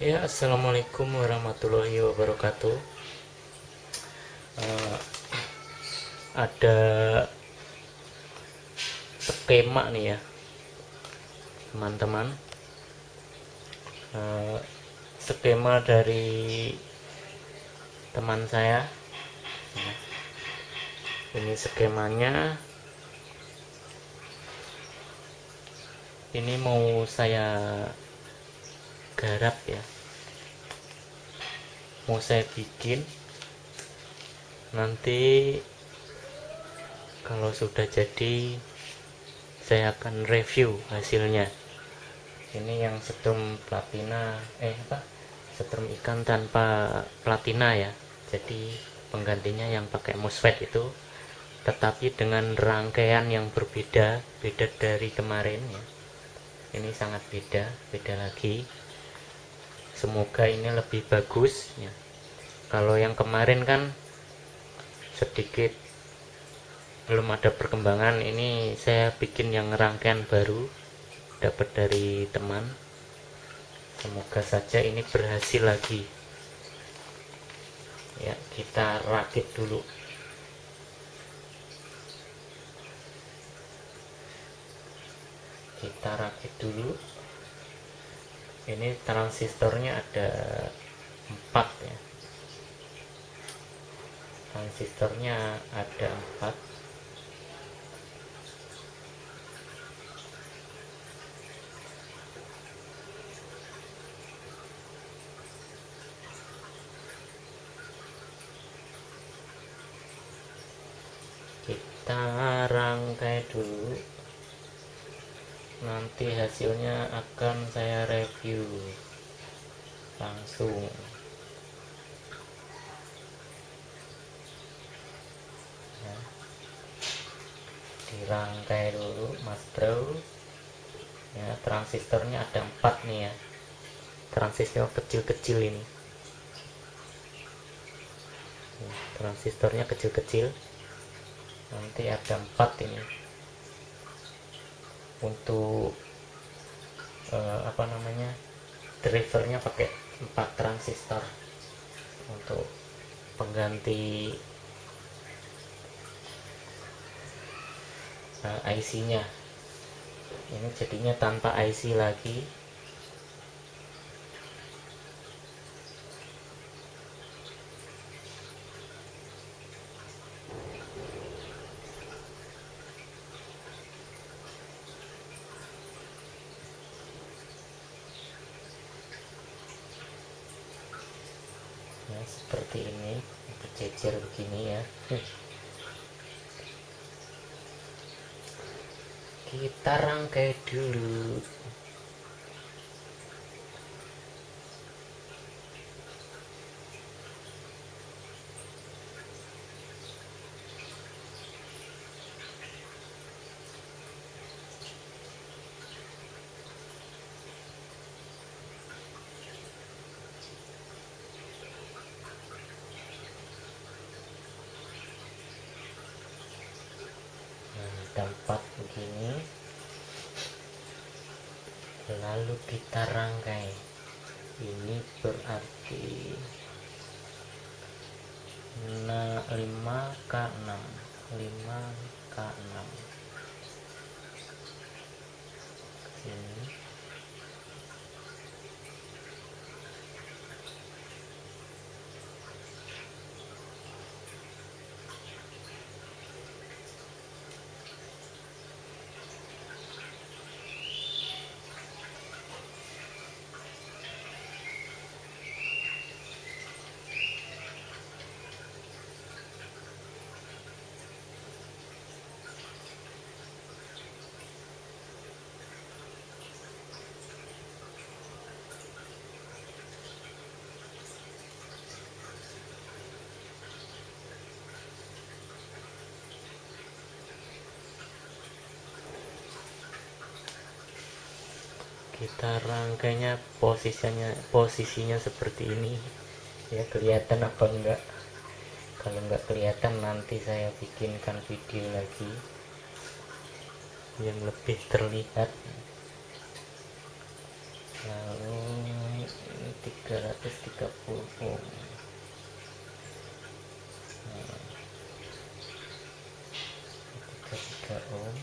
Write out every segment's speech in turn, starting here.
Ya, assalamualaikum warahmatullahi wabarakatuh. Eh, ada skema nih ya, teman-teman. Eh, Skema dari teman saya. Ini skemanya. Ini mau saya garap ya. Mau saya bikin. Nanti kalau sudah jadi, saya akan review hasilnya. Ini yang setrum platina, setrum ikan tanpa platina ya. Jadi penggantinya yang pakai MOSFET itu, tetapi dengan rangkaian yang berbeda, beda dari kemarin ya. Ini sangat beda lagi. Semoga ini lebih bagus ya. Kalau yang kemarin kan sedikit belum ada perkembangan. Ini saya bikin yang rangkaian baru, dapat dari teman. Semoga saja ini berhasil lagi ya. Kita rakit dulu. Ini transistornya ada 4 ya. Transistornya ada 4. Kita rangkai dulu, nanti hasilnya akan saya review langsung ya. Dirangkai dulu mas bro ya. Transistornya ada 4 nih ya. Transistor kecil-kecil ini. Transistornya kecil-kecil, nanti ada 4 ini. Untuk drivernya pakai 4 transistor untuk pengganti IC-nya. Ini jadinya tanpa IC lagi. Ya, seperti ini, berjejer begini ya. Kita rangkai dulu. Ada 4 begini, lalu kita rangkai. Ini berarti 5K6 sini. Kita rangkainya posisinya seperti ini ya. Kelihatan apa enggak? Kalau enggak kelihatan, nanti saya bikinkan video lagi yang lebih terlihat. Lalu 330 ohm. Nah, 33 ohm.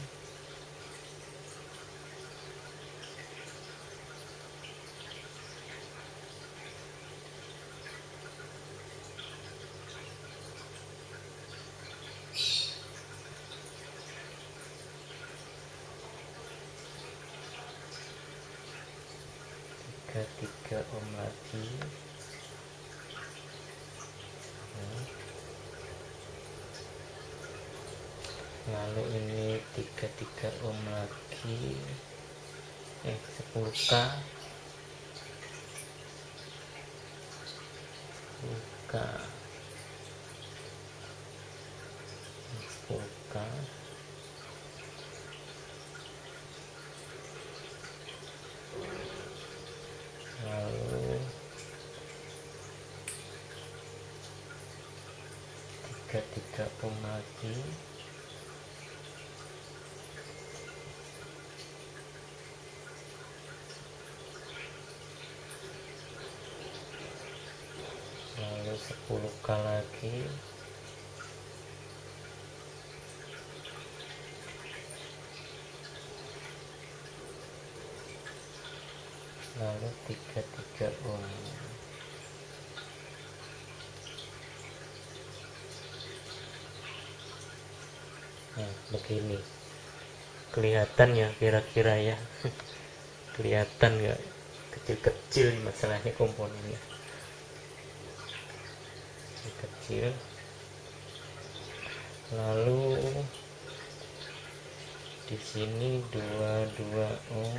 Tiga ohm lagi. Nah, lalu ini 33 ohm lagi, 10k 10k 10k. Lalu 33 ohm lagi, lalu 10k lagi, lalu 33 ohm. Nah, begini kelihatan ya kira-kira ya. Kelihatan nggak kecil-kecil masalahnya komponennya, kecil. Lalu di sini 22 ohm,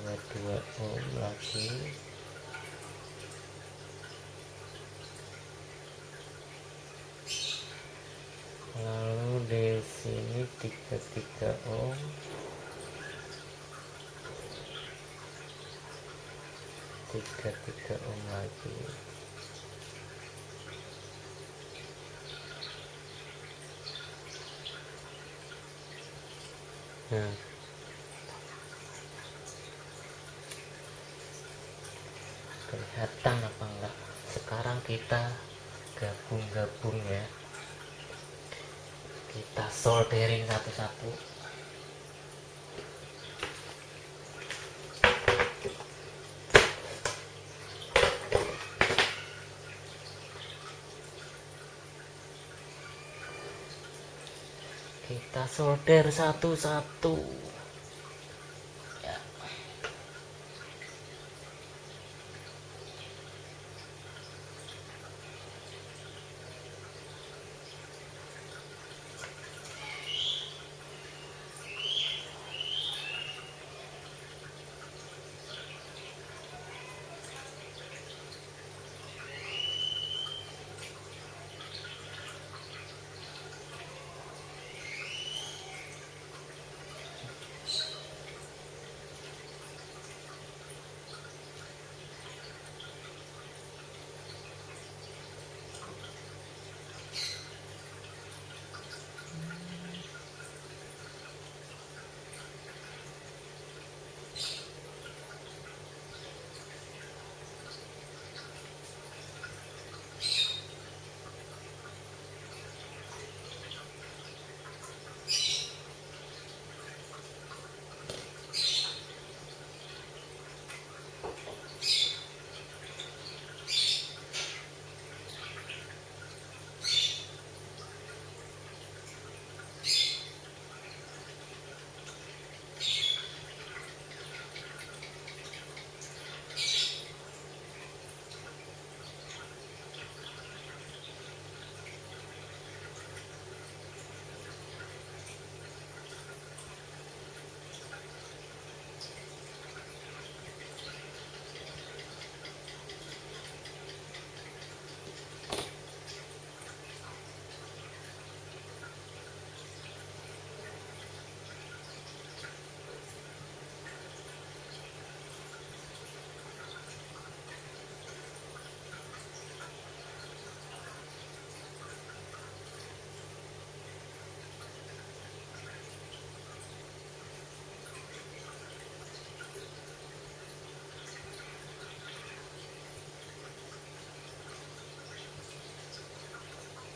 22 ohm lagi, lalu di sini 33 ohm, 33 ohm lagi. Nah, kelihatan apa enggak? Sekarang kita gabung-gabung ya, kita soldering satu-satu. Kita solder satu-satu ya.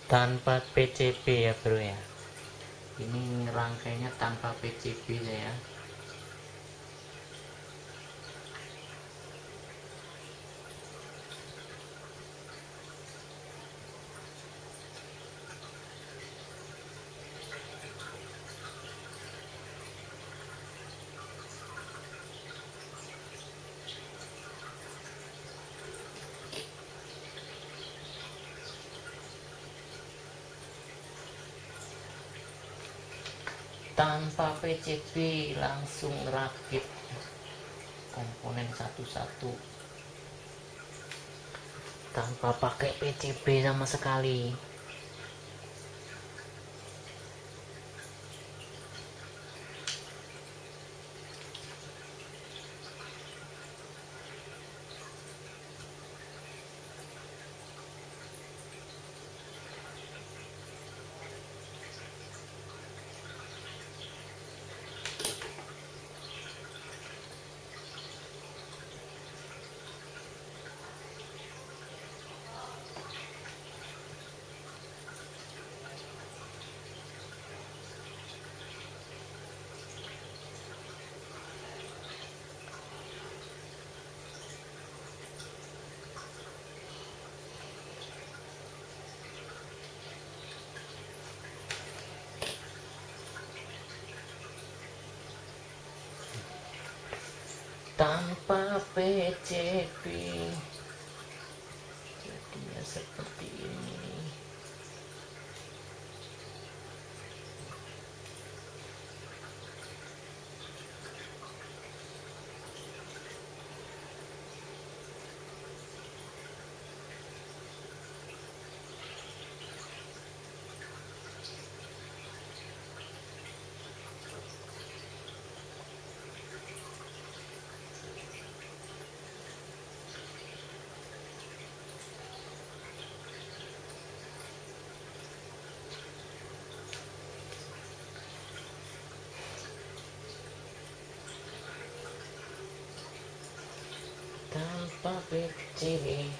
tanpa PCB ya bro ya. Ini rangkainya tanpa PCB ya. Tanpa PCB langsung rakit komponen satu-satu tanpa pakai PCB sama sekali. Tanpa PCB jadinya seperti ini. Tanpa PCB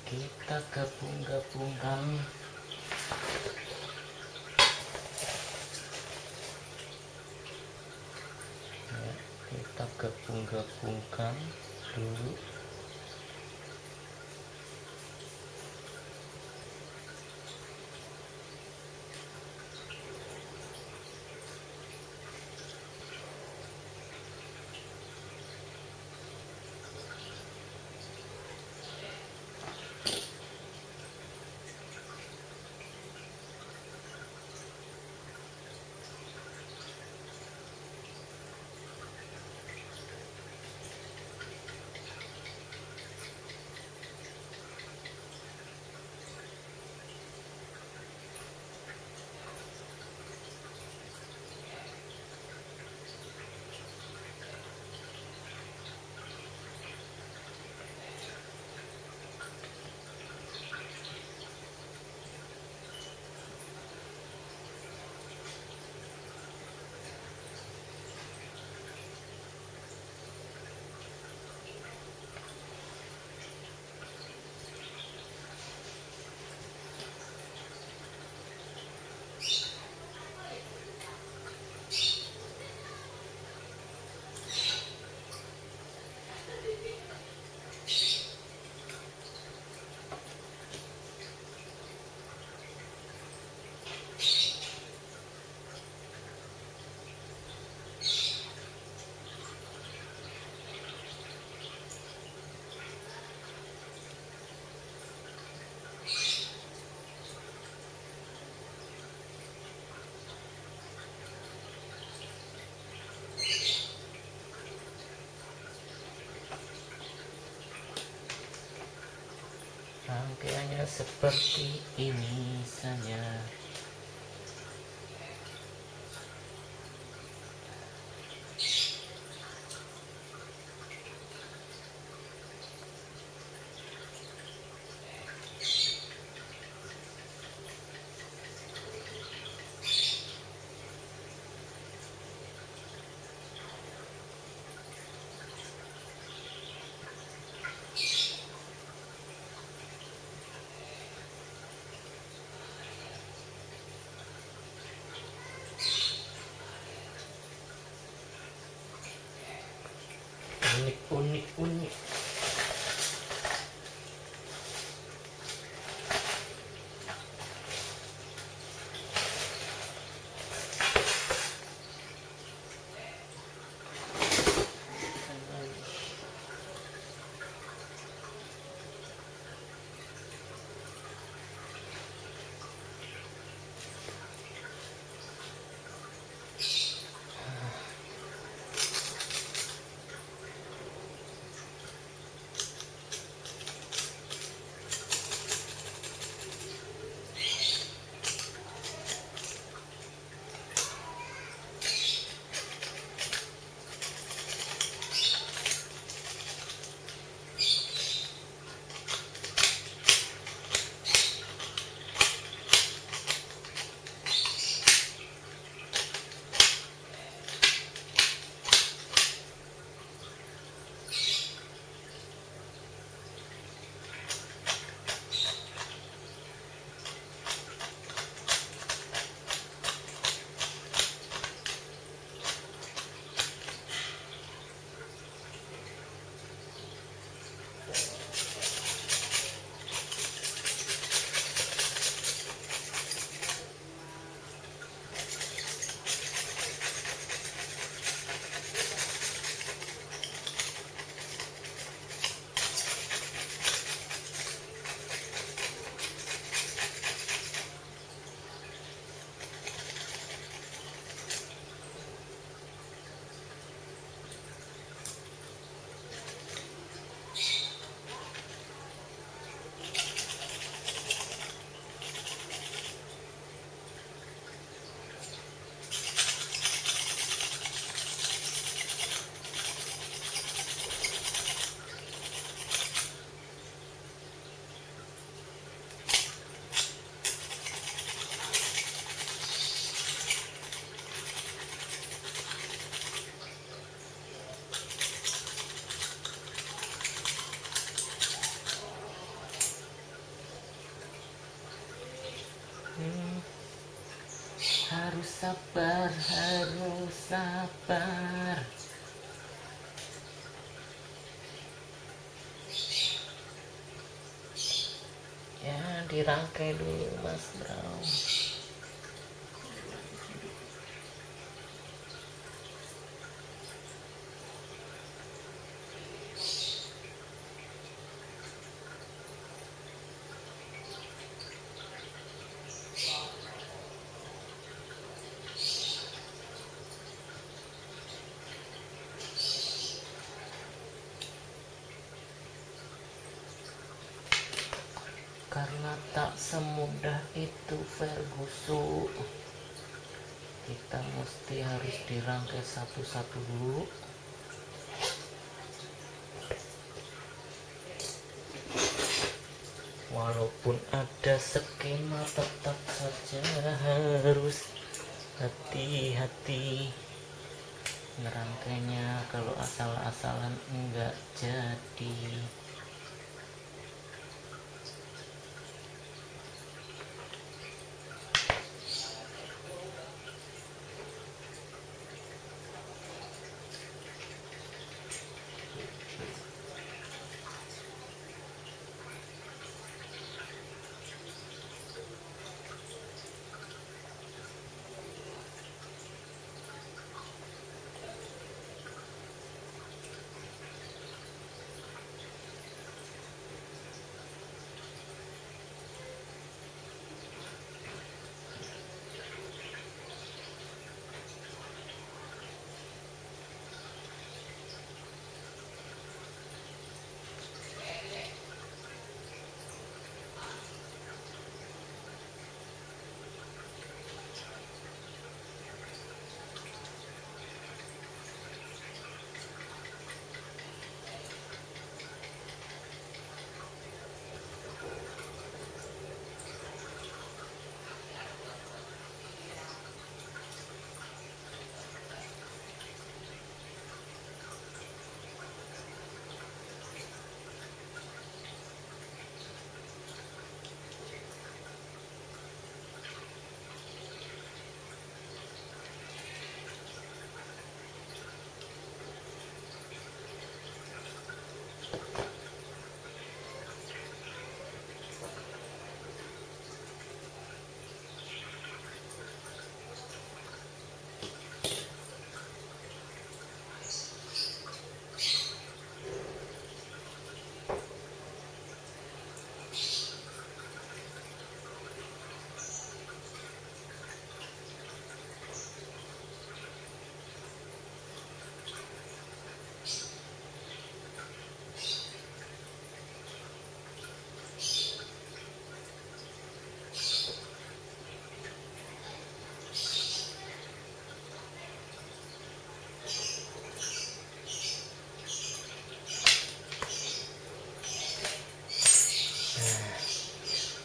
kita gabung-gabungkan ya, kita gabung-gabungkan dulu. Rangkaiannya seperti ini saja. unik. Harus sabar, harus sabar. Ya, dirangkai dulu Mas Bro. Karena tak semudah itu Ferguson, kita mesti harus dirangkai satu-satu dulu. Walaupun ada skema tetap saja harus hati-hati ngerangkainya, kalau asal-asalan enggak jadi.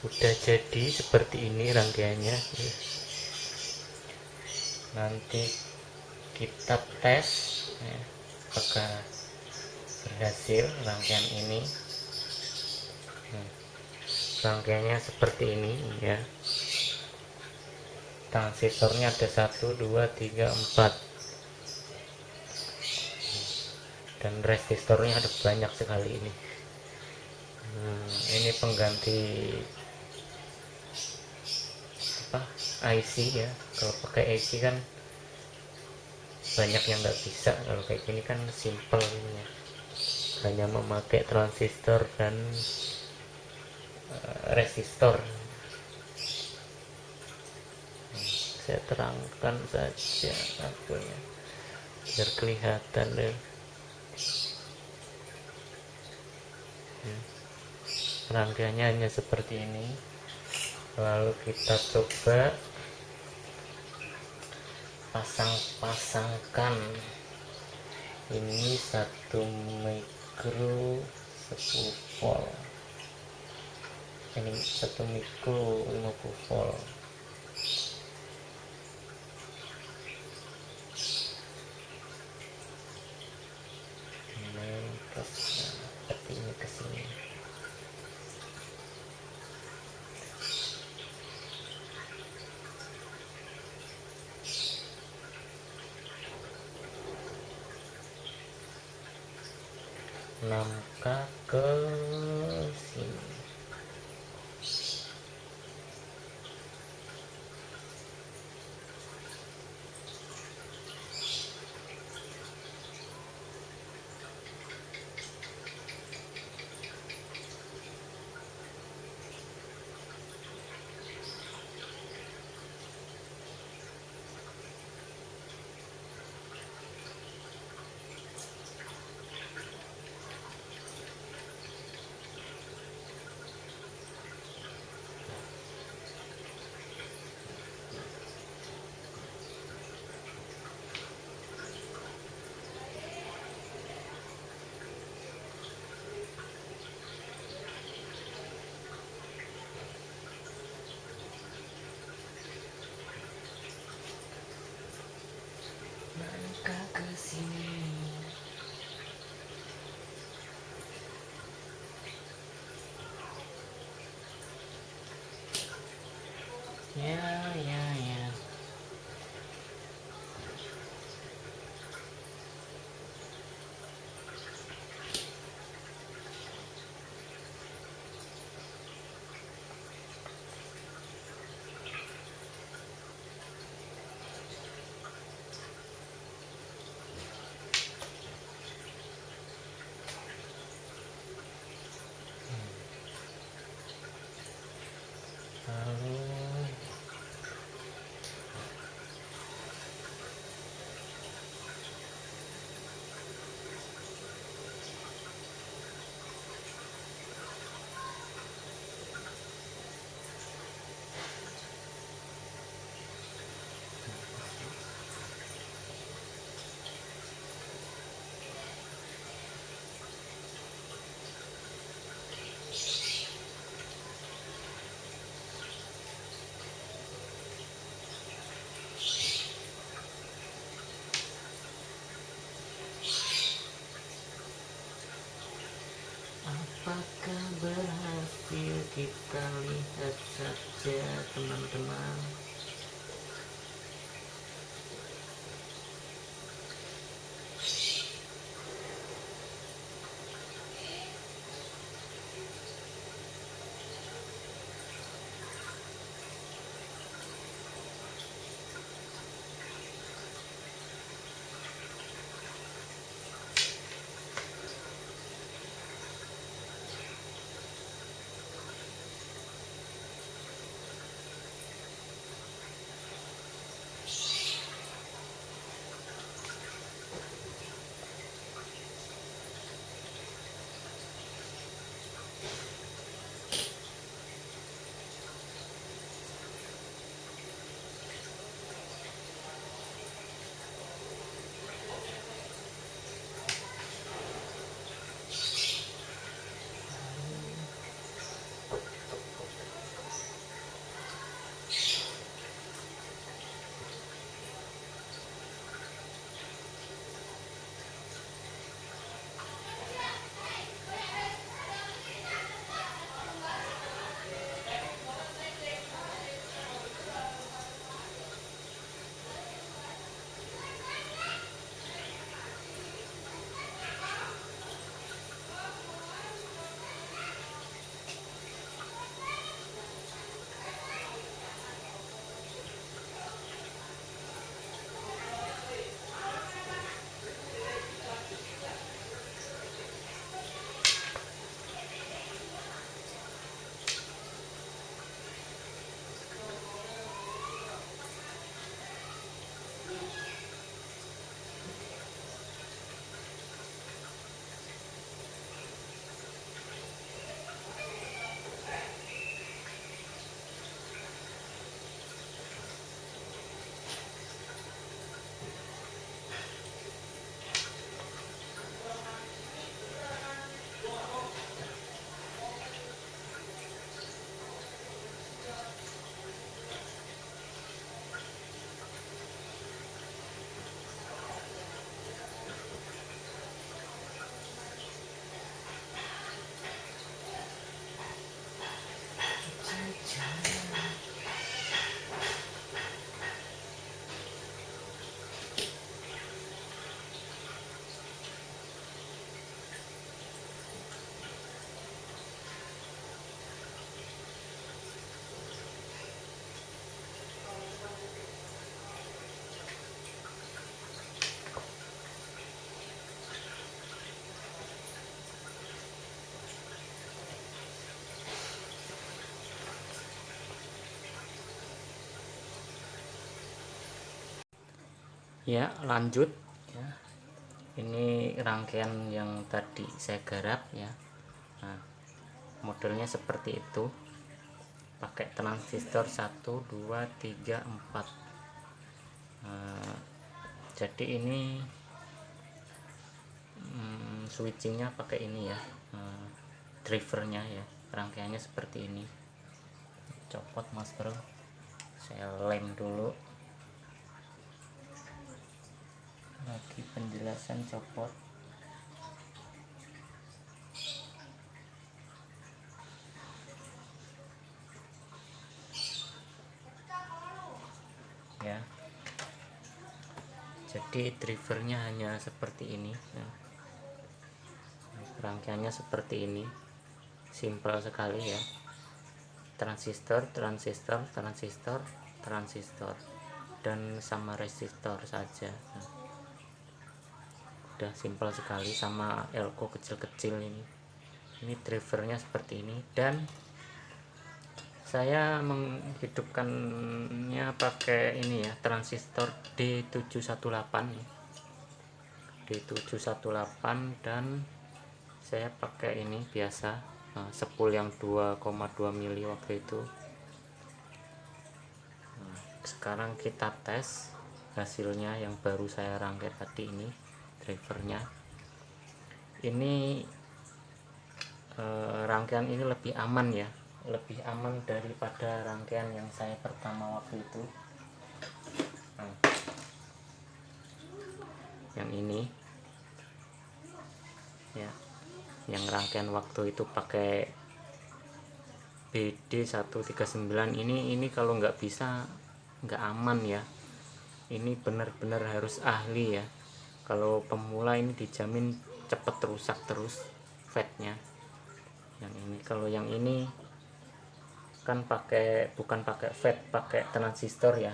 udah jadi seperti ini rangkaiannya. Nanti kita tes ya, apakah berhasil rangkaian ini. Rangkaiannya seperti ini ya, transistornya ada 1 2 3 4 dan resistornya ada banyak sekali ini. Ini pengganti apa, IC ya. Kalau pakai IC kan banyak yang nggak bisa, kalau kayak gini kan simple ini ya, hanya memakai transistor dan resistor. Saya terangkan saja akunnya biar kelihatan deh. Rangkaiannya hanya seperti ini. Lalu kita coba pasang-pasangkan. Ini 1 mikro 10 volt, ini 1 mikro 50 volt. Ini seperti ini ke sini. Nangka ke sini. Nangka ke sini. Ya. Lalu apakah berhasil? Kita lihat saja teman-teman. Ya, lanjut ya. Ini rangkaian yang tadi saya garap ya. Nah, modelnya seperti itu, pakai transistor 1 2 3 4. Jadi ini switchingnya pakai ini ya, drivernya ya. Rangkaiannya seperti ini. Copot mas bro, saya lem dulu. Lagi penjelasan, copot. Ya, jadi drivernya hanya seperti ini ya. Rangkaiannya seperti ini, simpel sekali ya. Transistor, transistor, transistor, transistor, dan sama resistor saja. Nah, udah simpel sekali, sama elko kecil-kecil ini drivernya seperti ini. Dan saya menghidupkannya pakai ini ya, transistor D718 ya. D718, dan saya pakai ini biasa, spool yang 2,2 mili waktu itu. Nah, sekarang kita tes hasilnya yang baru saya rangkai tadi, ini drivernya. Ini rangkaian ini lebih aman ya, lebih aman daripada rangkaian yang saya pertama waktu itu. Nah, yang ini ya, yang rangkaian waktu itu pakai BD139 ini kalau nggak bisa, nggak aman ya. Ini benar-benar harus ahli ya. Kalau pemula ini dijamin cepet rusak terus fatnya. Yang ini, kalau yang ini kan bukan pakai fat, pakai transistor ya.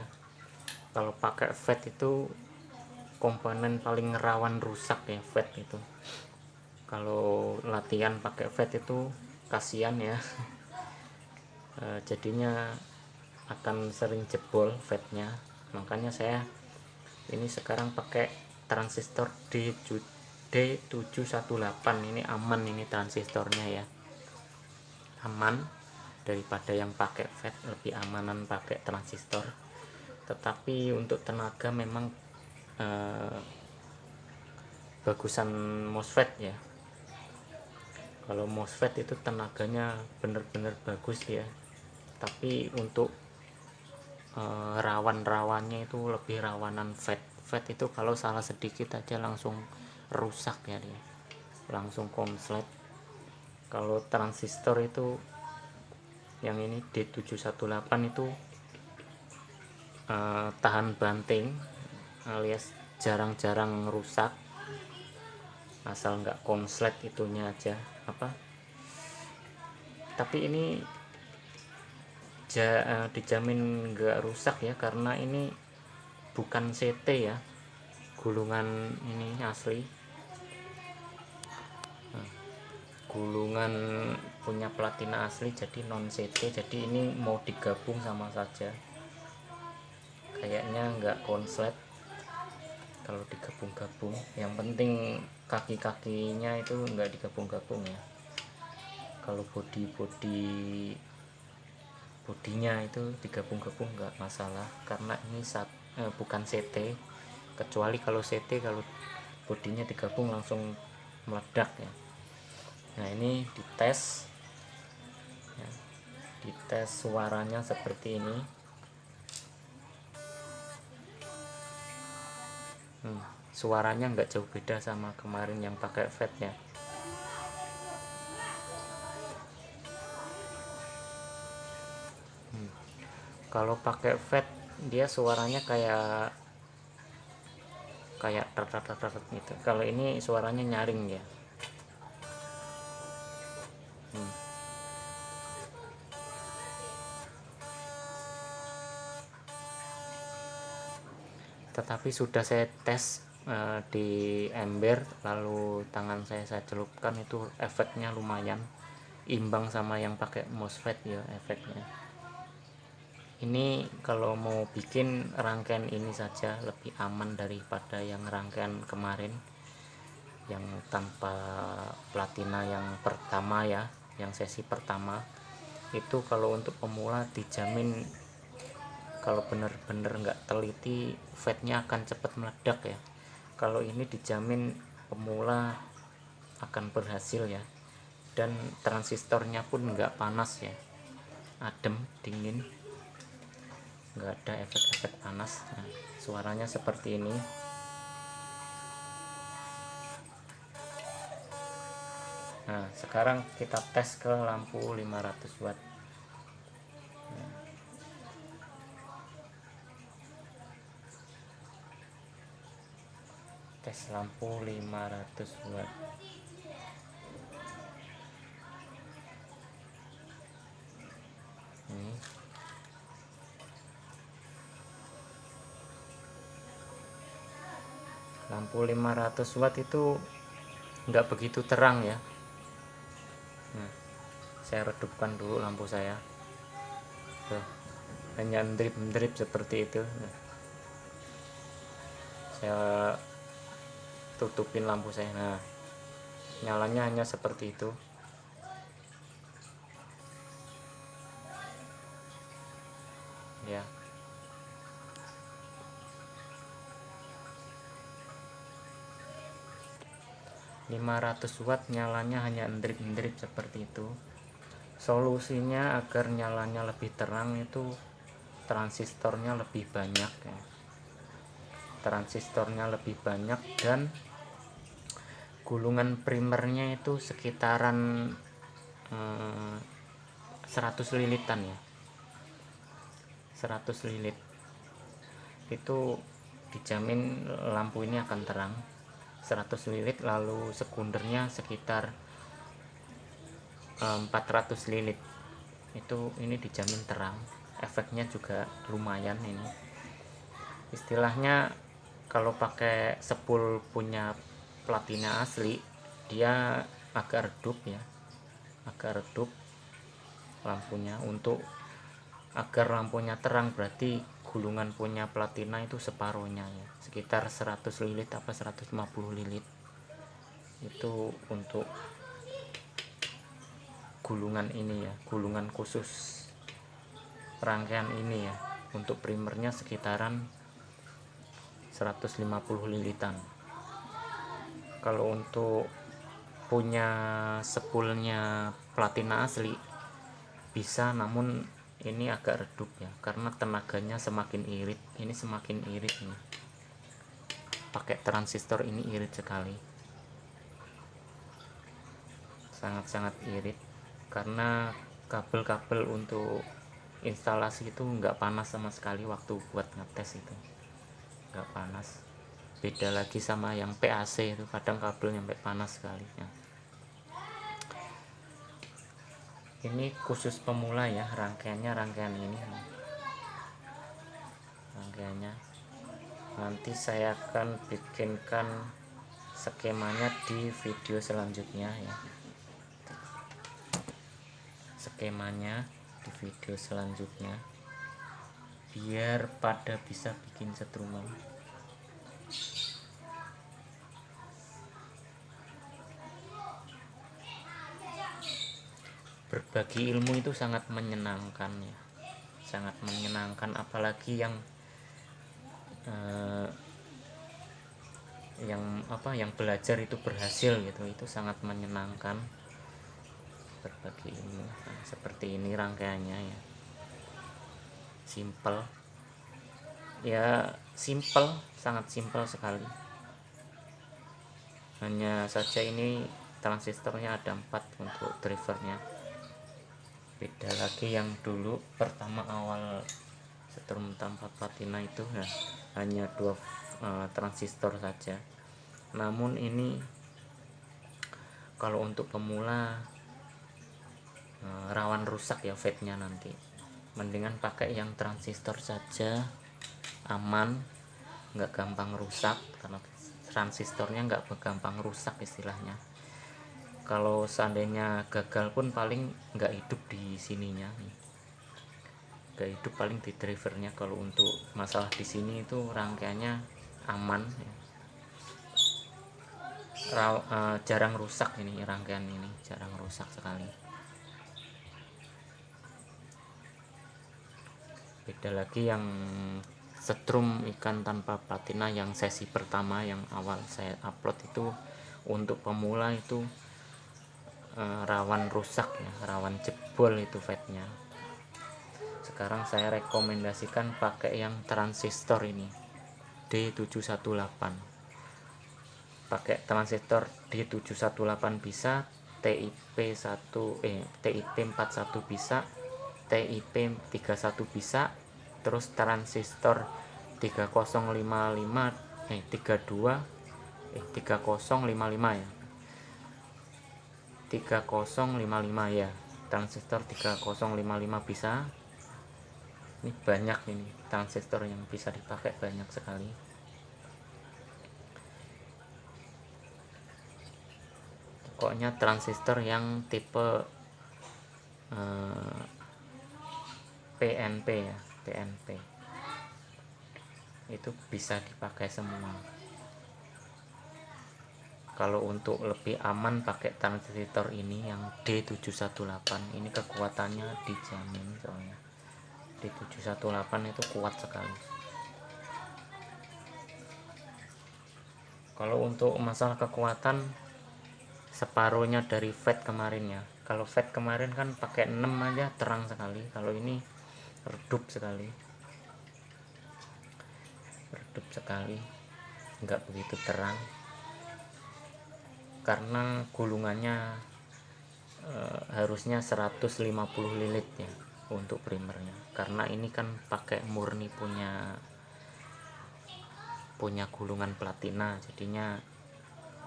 Kalau pakai fat itu komponen paling rawan rusak ya, fat itu. Kalau latihan pakai fat itu kasihan ya. Jadinya akan sering jebol fatnya. Makanya saya ini sekarang pakai transistor D718. Ini aman, ini transistornya ya, aman daripada yang pakai fat, lebih amanan pakai transistor. Tetapi untuk tenaga memang bagusan MOSFET ya. Kalau MOSFET itu tenaganya benar-benar bagus ya, tapi untuk rawan-rawannya itu lebih rawanan fat. Fat itu kalau salah sedikit aja langsung rusak ya dia, langsung konslet. Kalau transistor itu yang ini D718 itu tahan banting, alias jarang-jarang rusak, asal nggak konslet itunya aja apa. Tapi ini dijamin nggak rusak ya, karena ini bukan CT ya, gulungan ini asli. Gulungan punya platina asli, jadi non CT. Jadi ini mau digabung sama saja, kayaknya nggak konslet kalau digabung-gabung. Yang penting kaki-kakinya itu nggak digabung-gabung ya. Kalau bodinya itu digabung-gabung nggak masalah, karena ini bukan CT. Kecuali kalau CT, kalau bodinya digabung langsung meledak ya. Nah, ini dites ya, dites suaranya seperti ini. Suaranya nggak jauh beda sama kemarin yang pakai fat ya. Kalau pakai fat dia suaranya kayak tet gitu. Kalau ini suaranya nyaring ya. Tetapi sudah saya tes di ember, lalu tangan saya celupkan, itu efeknya lumayan imbang sama yang pakai MOSFET ya efeknya. Ini kalau mau bikin rangkaian ini saja lebih aman daripada yang rangkaian kemarin yang tanpa platina yang pertama ya, yang sesi pertama. Itu kalau untuk pemula dijamin kalau bener-bener nggak teliti fatnya akan cepat meledak ya. Kalau ini dijamin pemula akan berhasil ya, dan transistornya pun nggak panas ya, adem dingin, nggak ada efek-efek panas. Nah, suaranya seperti ini. Nah, sekarang kita tes ke lampu 500 watt. Tes lampu 500 watt. Ini lampu 500 watt itu nggak begitu terang ya. Nah, saya redupkan dulu lampu saya. Tuh, hanya drip seperti itu. Nah, saya tutupin lampu saya. Nah, nyalanya hanya seperti itu ya. (500 watt nyalanya hanya drip seperti itu. Solusinya agar nyalanya lebih terang itu transistornya lebih banyak ya. Transistornya lebih banyak dan gulungan primernya itu sekitaran 100 lilitan ya, 100 lilit. Itu dijamin lampu ini akan terang 100 lilit. Lalu sekundernya sekitar 400 lilit. Ini dijamin terang, efeknya juga lumayan. Ini istilahnya kalau pakai sepul punya platina asli, dia agak redup ya, agak redup lampunya. Untuk agar lampunya terang berarti gulungan punya platina itu separuhnya ya, sekitar 100 lilit apa 150 lilit. Itu untuk gulungan ini ya, gulungan khusus rangkaian ini ya. Untuk primernya sekitaran 150 lilitan. Kalau untuk punya sepulnya platina asli bisa, namun ini agak redup ya, karena tenaganya semakin irit. Ini semakin irit nih, pakai transistor ini irit sekali, sangat-sangat irit, karena kabel-kabel untuk instalasi itu nggak panas sama sekali waktu buat ngetes. Itu nggak panas, beda lagi sama yang PAC itu, kadang kabel nyampe panas sekali ya. Ini khusus pemula ya, rangkaian ini, rangkaiannya nanti saya akan bikinkan skemanya di video selanjutnya ya, skemanya di video selanjutnya biar pada bisa bikin setruman. Berbagi ilmu itu sangat menyenangkan ya, sangat menyenangkan, apalagi yang yang belajar itu berhasil gitu, itu sangat menyenangkan. Berbagi ilmu seperti ini rangkaiannya ya, simple ya, simple, sangat simple sekali. Hanya saja ini transistornya ada 4 untuk drivernya. Beda lagi yang dulu pertama awal setrum tanpa platina itu ya, hanya 2 transistor saja. Namun ini kalau untuk pemula rawan rusak ya fatnya nanti. Mendingan pakai yang transistor saja, aman, nggak gampang rusak, karena transistornya nggak gampang rusak istilahnya. Kalau seandainya gagal pun paling nggak hidup di sininya, udah hidup paling di drivernya. Kalau untuk masalah di sini itu rangkaiannya aman ya. Jarang rusak, ini rangkaian ini jarang rusak sekali. Beda lagi yang setrum ikan tanpa platina yang sesi pertama yang awal saya upload itu, untuk pemula itu rawan rusak ya, rawan jebol itu fatnya. Sekarang saya rekomendasikan pakai yang transistor ini, D718. Pakai transistor D718 bisa, TIP 41 bisa, TIP 31 bisa, terus transistor 3055 ya, 3055 ya, transistor 3055 bisa. Ini banyak, ini transistor yang bisa dipakai banyak sekali. Pokoknya transistor yang tipe PNP ya, PNP itu bisa dipakai semua. Kalau untuk lebih aman pakai transistor ini yang D718, ini kekuatannya dijamin, soalnya D718 itu kuat sekali. Kalau untuk masalah kekuatan, separuhnya dari FAT kemarin ya. Kalau FAT kemarin kan pakai 6 aja terang sekali, kalau ini redup sekali, nggak begitu terang, karena gulungannya harusnya 150 lilit ya untuk primernya, karena ini kan pakai murni punya gulungan platina, jadinya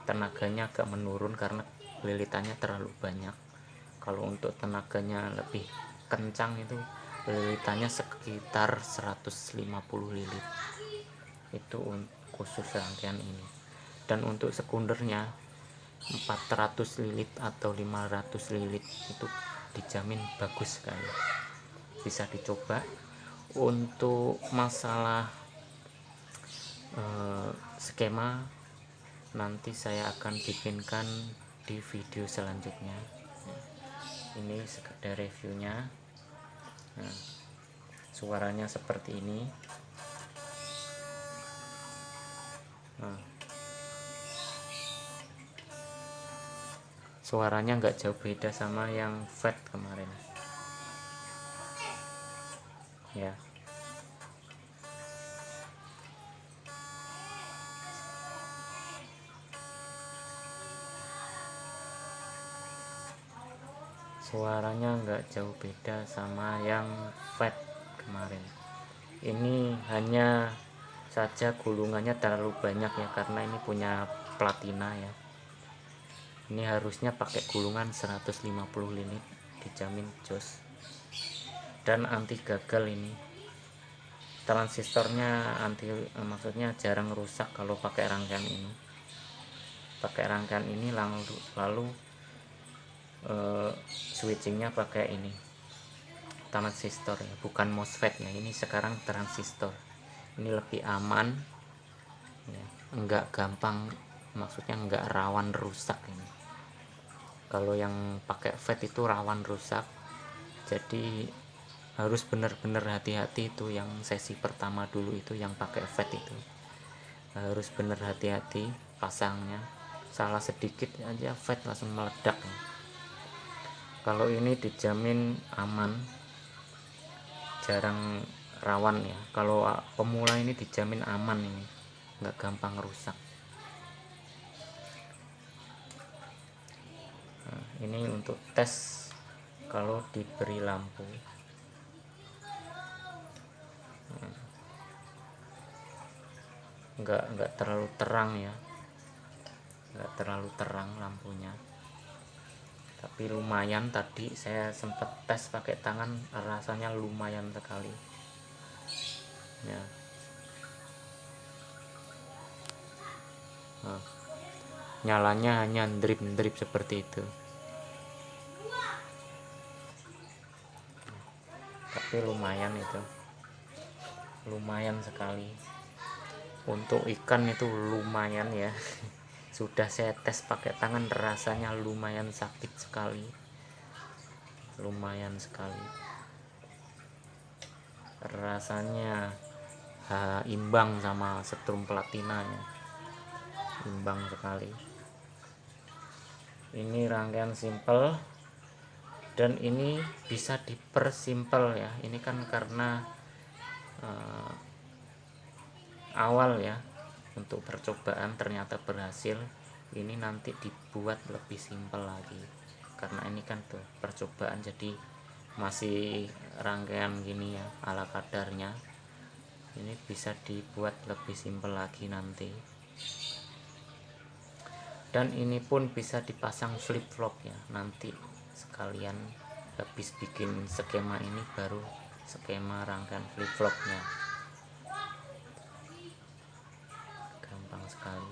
tenaganya agak menurun karena lilitannya terlalu banyak. Kalau untuk tenaganya lebih kencang itu lilitannya sekitar 150 lilit, itu khusus rangkaian ini. Dan untuk sekundernya 400 lilit atau 500 lilit itu dijamin bagus sekali, bisa dicoba. Untuk masalah skema nanti saya akan bikinkan di video selanjutnya. Ini sekedar reviewnya. Nah, suaranya seperti ini. Nah, suaranya nggak jauh beda sama yang FAT kemarin ya. Suaranya nggak jauh beda sama yang FAT kemarin. Ini hanya saja gulungannya terlalu banyak ya, karena ini punya platina ya. Ini harusnya pakai gulungan 150 lilit, dijamin jos dan anti gagal. Ini transistornya maksudnya jarang rusak kalau pakai rangkaian ini. Lalu switchingnya pakai ini transistor ya, bukan MOSFET ya. Ini sekarang transistor, ini lebih aman ya, enggak gampang, maksudnya enggak rawan rusak ini. Kalau yang pakai FAT itu rawan rusak, jadi harus benar-benar hati-hati. Itu yang sesi pertama dulu itu yang pakai FAT itu harus benar hati-hati pasangnya, salah sedikit aja FAT langsung meledak ya. Kalau ini dijamin aman, jarang rawan ya. Kalau pemula ini dijamin aman, ini nggak gampang rusak. Nah, ini untuk tes kalau diberi lampu. Nggak terlalu terang ya, nggak terlalu terang lampunya, tapi lumayan. Tadi saya sempat tes pakai tangan, rasanya lumayan sekali ya. Nah, nyalanya hanya drip seperti itu, tapi tapi lumayan, itu lumayan sekali untuk ikan, itu lumayan ya. Sudah saya tes pakai tangan, rasanya lumayan sakit sekali, lumayan sekali rasanya. Imbang sama setrum platina ya, imbang sekali. Ini rangkaian simple dan ini bisa dipersimpel ya. Ini kan karena awal ya, untuk percobaan ternyata berhasil. Ini nanti dibuat lebih simpel lagi, karena ini kan tuh percobaan, jadi masih rangkaian gini ya, ala kadarnya. Ini bisa dibuat lebih simpel lagi nanti. Dan ini pun bisa dipasang flip flop ya, nanti sekalian habis bikin skema ini baru skema rangkaian flip flopnya. Gampang sekali.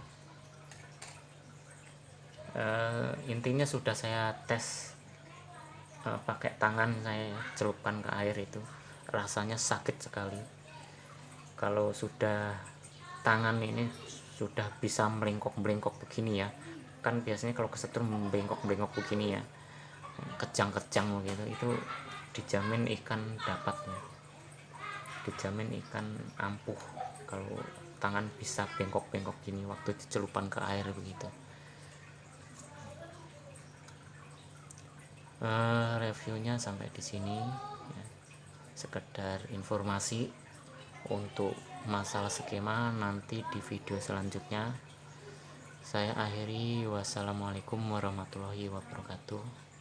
Intinya sudah saya tes pakai tangan, saya celupkan ke air, itu rasanya sakit sekali. Kalau sudah tangan ini sudah bisa melengkok-melengkok begini ya, kan biasanya kalau kesetrum membengkok-bengkok begini ya, kejang-kejang begitu, itu dijamin ikan dapat ya, dijamin ikan ampuh kalau tangan bisa bengkok-bengkok gini waktu dicelupan ke air begitu. Reviewnya sampai di sini ya. Sekedar informasi untuk masalah skema, nanti di video selanjutnya saya akhiri. Wassalamualaikum warahmatullahi wabarakatuh.